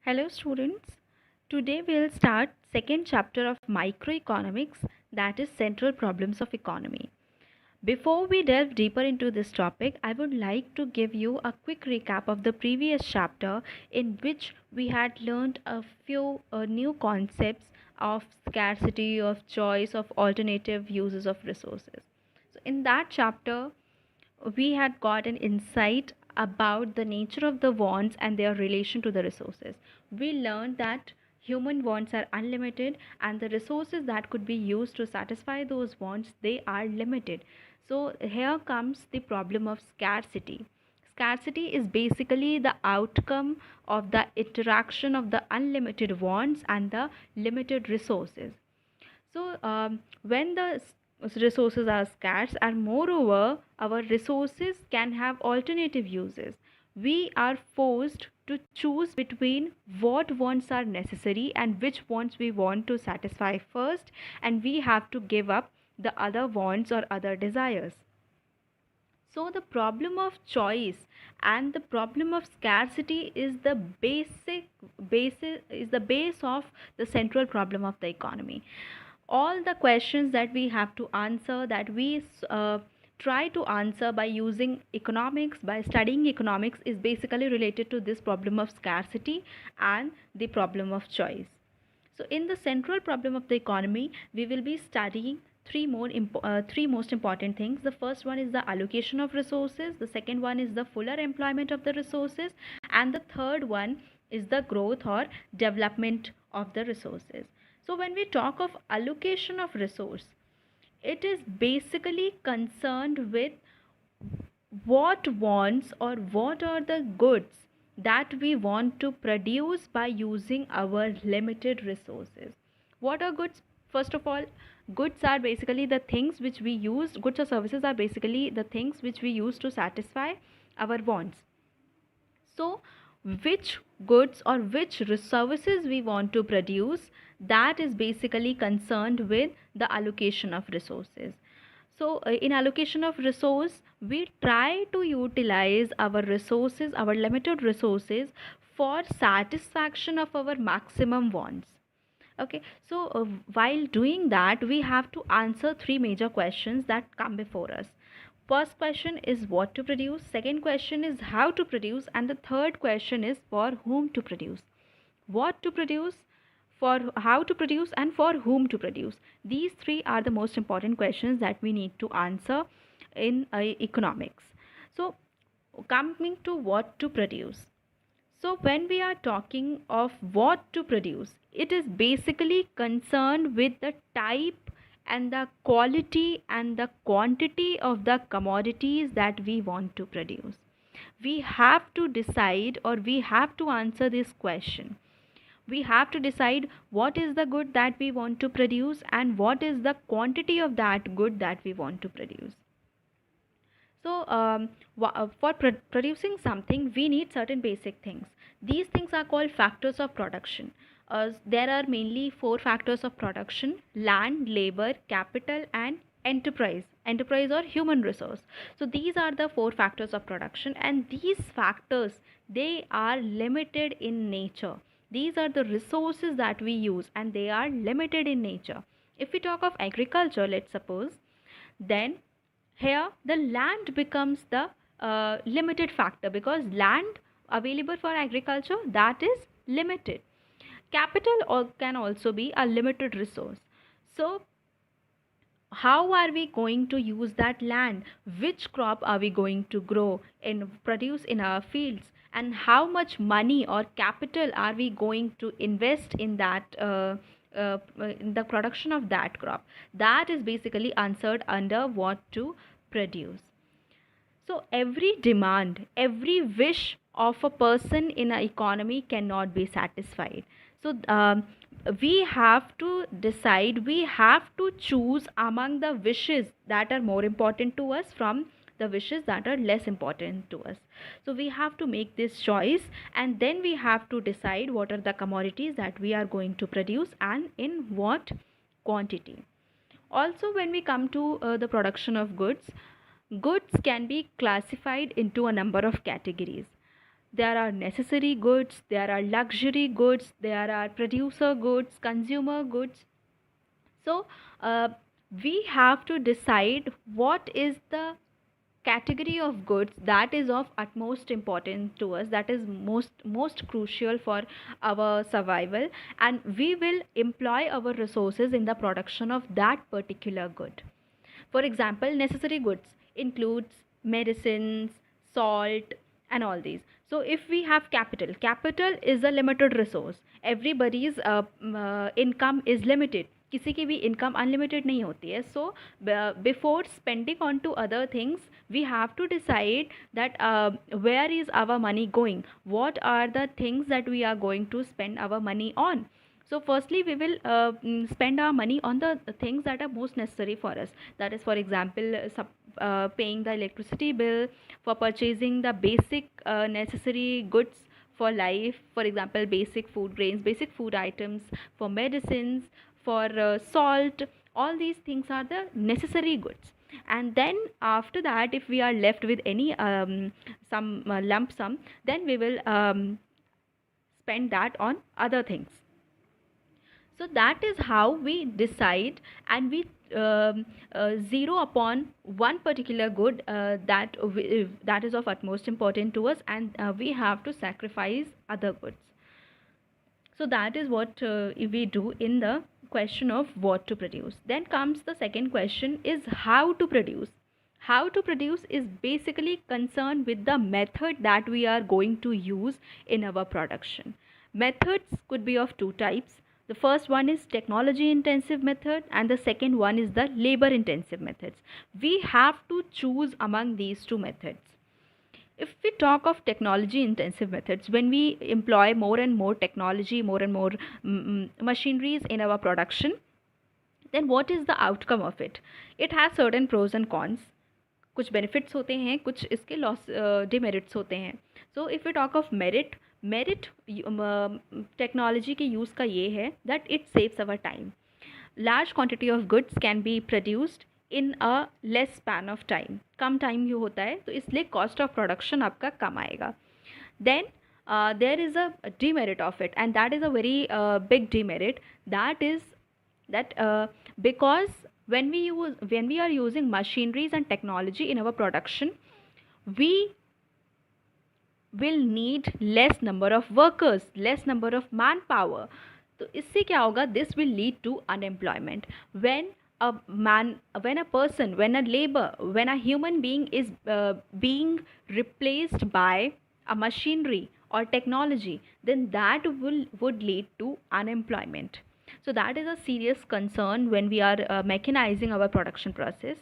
Hello students. Today we'll start second chapter of microeconomics, that is central problems of economy. Before we delve deeper into this topic, I would like to give you a quick recap of the previous chapter in which we had learned a few new concepts of scarcity, of choice, of alternative uses of resources. So in that chapter we had got an insight about the nature of the wants and their relation to the resources. We learned that human wants are unlimited and the resources that could be used to satisfy those wants, they are limited. So here comes the problem of scarcity. Scarcity is basically the outcome of the interaction of the unlimited wants and the limited resources. When the resources are scarce, and moreover, our resources can have alternative uses, we are forced to choose between what wants are necessary and which wants we want to satisfy first, and we have to give up the other wants or other desires. So the problem of choice and the problem of scarcity is the base of the central problem of the economy. All the questions that we have to answer, that we try to answer by using economics, by studying economics, is basically related to this problem of scarcity and the problem of choice. So in the central problem of the economy, we will be studying three most important things. The first one is the allocation of resources, the second one is the fuller employment of the resources, and the third one is the growth or development of the resources. So when we talk of allocation of resource, it is basically concerned with what wants or what are the goods that we want to produce by using our limited resources. What are goods? First of all, goods are basically the things which we use, goods or services are basically the things which we use to satisfy our wants. So which goods or which services we want to produce, that is basically concerned with the allocation of resources. So in allocation of resource, we try to utilize our resources, our limited resources, for satisfaction of our maximum wants. Okay, so while doing that, we have to answer three major questions that come before us. First question is what to produce, second question is how to produce, and the third question is for whom to produce. What to produce, for how to produce, and for whom to produce. These three are the most important questions that we need to answer in economics. So coming to what to produce. So when we are talking of what to produce, it is basically concerned with the type and the quality and the quantity of the commodities that we want to produce. We have to decide, or we have to answer this question. We have to decide what is the good that we want to produce and what is the quantity of that good that we want to produce. So, for producing something, we need certain basic things. These things are called factors of production. There are mainly four factors of production: land, labor, capital, and enterprise. Enterprise or human resource. So these are the four factors of production, and these factors, they are limited in nature. These are the resources that we use, and they are limited in nature. If we talk of agriculture, let's suppose, then here the land becomes the limited factor, because land available for agriculture, that is limited. Capital can also be a limited resource. So how are we going to use that land, which crop are we going to grow and produce in our fields, and how much money or capital are we going to invest in that in the production of that crop, that is basically answered under what to produce. So every demand, every wish of a person in an economy cannot be satisfied. So we have to decide, we have to choose among the wishes that are more important to us from the wishes that are less important to us. So we have to make this choice, and then we have to decide what are the commodities that we are going to produce and in what quantity. Also, when we come to the production of goods, goods can be classified into a number of categories. there are necessary goods, there are luxury goods, there are producer goods, consumer goods. So uh, we have to decide what is the category of goods that is of utmost importance to us, that is most crucial for our survival, and we will employ our resources in the production of that particular good. For example, necessary goods includes medicines, salt, and all these. So if we have capital, capital is a limited resource. Everybody's income is limited. किसी की भी income unlimited नहीं होती है. So before spending on to other things we have to decide that where is our money going, what are the things that we are going to spend our money on. So firstly we will spend our money on the things that are most necessary for us, that is for example paying the electricity bill, for purchasing the basic necessary goods for life, for example basic food grains, basic food items, for medicines, for salt. All these things are the necessary goods. And then after that, if we are left with any some lump sum, then we will spend that on other things. So that is how we decide, and we zero upon one particular good that is of utmost importance to us, and we have to sacrifice other goods. So that is what we do in the question of what to produce. Then comes the second question, is how to produce. How to produce is basically concerned with the method that we are going to use in our production. Methods could be of two types. The first one is technology intensive method, and the second one is the labor intensive methods. We have to choose among these two methods. If we talk of technology intensive methods, when we employ more and more technology, more and more machineries in our production, then what is the outcome of it? It has certain pros and cons. कुछ benefits होते हैं, कुछ इसके loss demerits होते हैं. So if we talk of merit technology के use का ये है that it saves our time. Large quantity of goods can be produced in a less span of time. Come time ही होता है, तो इसलिए cost of production आपका कम आएगा. Then there is a demerit of it, and that is a very big demerit. That is that because when we are using machineries and technology in our production, we will need less number of workers, less number of manpower. तो इससे क्या होगा? This will lead to unemployment. When a person, when a labor, when a human being is being replaced by a machinery or technology, then that would lead to unemployment. So that is a serious concern when we are mechanizing our production process.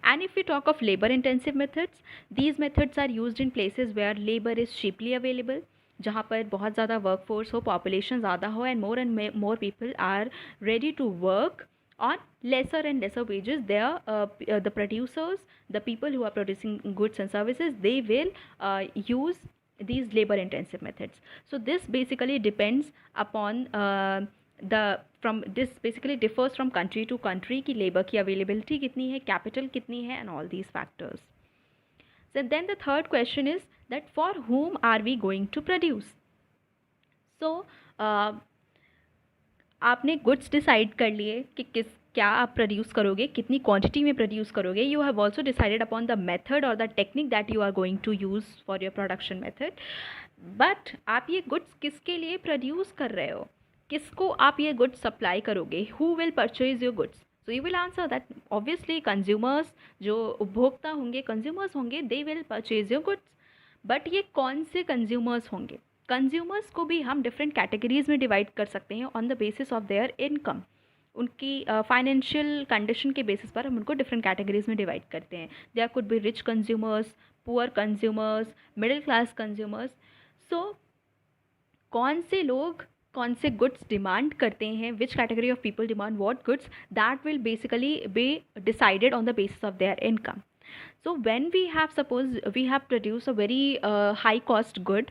And if we talk of labor intensive methods, these methods are used in places where labor is cheaply available, जहाँ पर बहुत ज़्यादा workforce हो, population ज़्यादा हो, and more people are ready to work on lesser and lesser wages. There the producers, the people who are producing goods and services, they will use these labor intensive methods. So this basically depends upon this basically differs from country to country कि labor की availability कितनी है, capital कितनी है, and all these factors. So then the third question is that for whom are we going to produce? So आपने goods decide कर लिए कि क्या आप produce करोगे, कितनी quantity में produce करोगे. You have also decided upon the method or the technique that you are going to use for your production method. But आप ये goods किसके लिए produce कर रहे हो, किसको आप ये goods supply करोगे, who will purchase your goods? So you will answer that obviously consumers, जो उपभोक्ता होंगे, consumers होंगे, they will purchase your goods. But ये कौन से consumers होंगे? Consumers को भी हम different categories में divide कर सकते हैं on the basis of their income. उनकी फाइनेंशियल कंडीशन के बेसिस पर हम उनको डिफरेंट कैटेगरीज में डिवाइड करते हैं. There could be rich consumers, poor consumers, middle class consumers. So कौन से लोग कौन से गुड्स डिमांड करते हैं, which category of people demand what goods, that will basically be decided on the basis of their income. So when we have, suppose we have produced a very high cost good,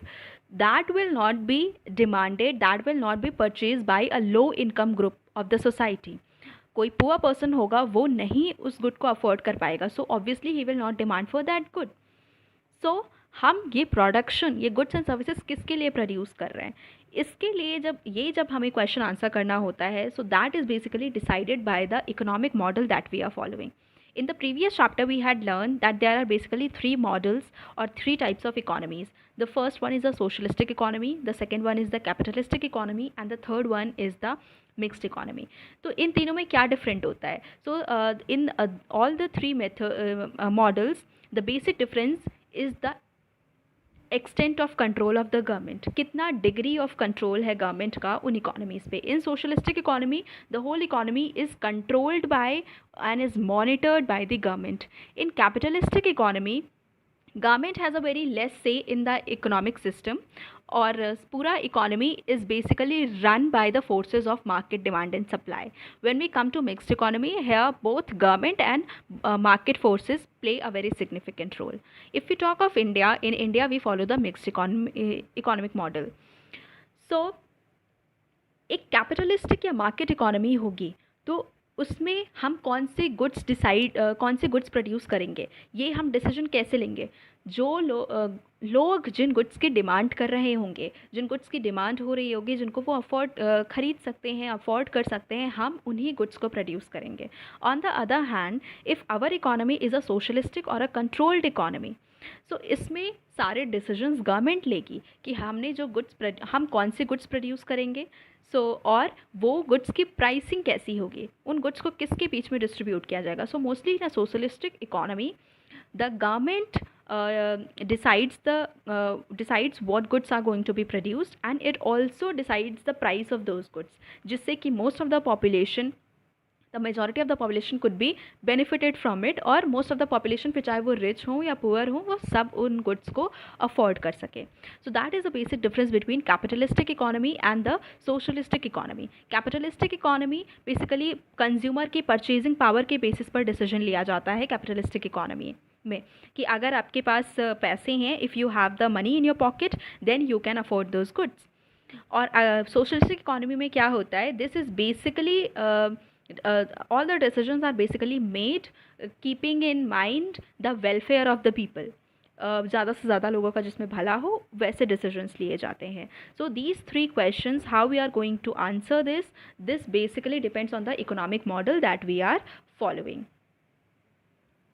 that will not be demanded, that will not be purchased by a low income group of the society. कोई poor person होगा, वो नहीं उस good को afford कर पाएगा. So obviously he will not demand for that good. So हम ये प्रोडक्शन, ये गुड्स एंड सर्विसेज किसके लिए प्रोड्यूस कर रहे हैं, इसके लिए जब हमें क्वेश्चन आंसर करना होता है, so that is basically decided by the economic model that we are following. In the previous chapter, we had learned that there are basically three models or three types of economies. The first one is the socialistic economy, the second one is the capitalistic economy, and the third one is the mixed economy. तो इन तीनों में क्या different होता है? So in all the three models, the basic difference is the extent of control of the government. कितना degree of control है government का उन इकोनॉमीज़ पे. In socialistic economy the whole economy is controlled by and is monitored by the government. In capitalistic economy government has a very less say in the economic system, और पूरा economy is basically run by the forces of market demand and supply. When we come to mixed economy, here both government and market forces play a very significant role. If we talk of India, in India we follow the mixed economic model. So एक capitalistic या market economy होगी तो उसमें हम कौन से goods produce करेंगे, ये हम डिसीजन कैसे लेंगे. जो लोग जिन गुड्स की डिमांड कर रहे होंगे, जिन गुड्स की डिमांड हो रही होगी, जिनको वो खरीद सकते हैं, अफोर्ड कर सकते हैं, हम उन्हीं गुड्स को प्रोड्यूस करेंगे. On the other hand, if our economy is a socialistic और अ कंट्रोल्ड इकोनॉमी, सो इसमें सारे डिसीजंस गवर्नमेंट लेगी कि हम कौन से गुड्स प्रोड्यूस करेंगे. और वो गुड्स की प्राइसिंग कैसी होगी, उन गुड्स को किसके बीच में डिस्ट्रीब्यूट किया जाएगा. So mostly in a socialistic economy the government decides what goods are going to be produced, and it also decides the price of those goods, जिससे कि the majority of the population could be benefited from it, और most of the population पे चाहे वो rich हो या poor हो, वो सब उन goods को afford कर सके. So that is the basic difference between capitalistic economy and the socialistic economy. Capitalistic economy basically consumer की purchasing power के basis पर decision लिया जाता है capitalistic economy में, कि अगर आपके पास पैसे हैं, if you have the money in your pocket, then you can afford those goods. और सोशलिस्टिक इकोनॉमी में क्या होता है, this is basically all the decisions are basically made keeping in mind the welfare of the people. ज़्यादा से ज़्यादा लोगों का जिसमें भला हो वैसे डिसीजंस लिए जाते हैं. So these three questions, how we are going to answer this basically depends on the economic model that we are following.